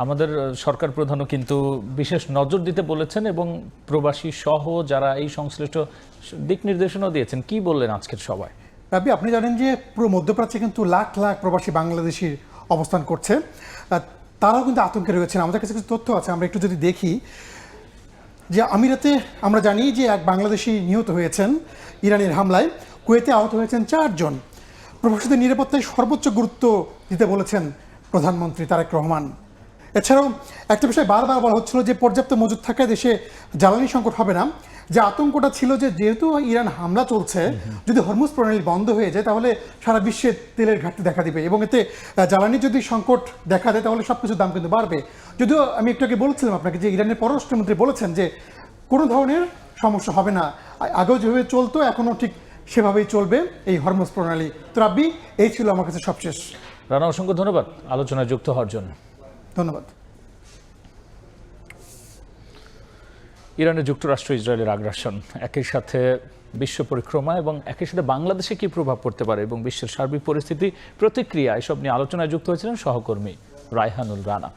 আমাদের সরকার প্রধানও কিন্তু বিশেষ নজর দিতে বলেছেন এবং প্রবাসী সহ যারা এই সংশ্লিষ্ট দিক নির্দেশনাও দিয়েছেন। কি বললেন আজকের সভায়? রাবি, আপনি জানেন যে পুরো মধ্যপ্রাচ্যে কিন্তু লাখ লাখ প্রবাসী বাংলাদেশি অবস্থান করছে। তারাও কিন্তু আতঙ্কে রয়েছেন। আমাদের কাছে কিছু তথ্য আছে, আমরা একটু যদি দেখি যে আমিরাতে আমরা জানি যে এক বাংলাদেশি নিহত হয়েছেন ইরানের হামলায়। কুয়েতে আহত হয়েছেন 4 জন। প্রবাসীদের নিরাপত্তায় সর্বোচ্চ গুরুত্ব দিতে বলেছেন প্রধানমন্ত্রী তারেক রহমান। এছাড়াও একটা বিষয় বারবার বলা হচ্ছিল যে পর্যাপ্ত মজুদ থাকায় দেশে জ্বালানি সংকট হবে না। যে আতঙ্কটা ছিল যে যেহেতু ইরান হামলা চলছে, যদি হরমুজ প্রণালী বন্ধ হয়ে যায় তাহলে সারা বিশ্বে তেলের ঘাটতি দেখা দিবে এবং এতে জ্বালানি যদি সংকট দেখা দেয় তাহলে সব কিছুর দাম কিন্তু বাড়বে। যদিও আমি একটু আগে বলছিলাম আপনাকে যে ইরানের পররাষ্ট্রমন্ত্রী বলেছেন যে কোনো ধরনের সমস্যা হবে না, আগেও যেভাবে চলতো এখনও ঠিক সেভাবেই চলবে এই হরমুজ প্রণালী। তো রাব্বি, এই ছিল আমার কাছে সবশেষ। রানা, অসংখ্য ধন্যবাদ আলোচনায় যুক্ত হওয়ার জন্য। ধন্যবাদ। ইরানে যুক্তরাষ্ট্র ইসরায়েলের আগ্রাসন, একই সাথে বিশ্ব পরিক্রমা এবং একই সাথে বাংলাদেশে কি প্রভাব পড়তে পারে এবং বিশ্বের সার্বিক পরিস্থিতি, প্রতিক্রিয়া, এসব নিয়ে আলোচনায় যুক্ত হয়েছিলেন সহকর্মী রায়হানুল রানা।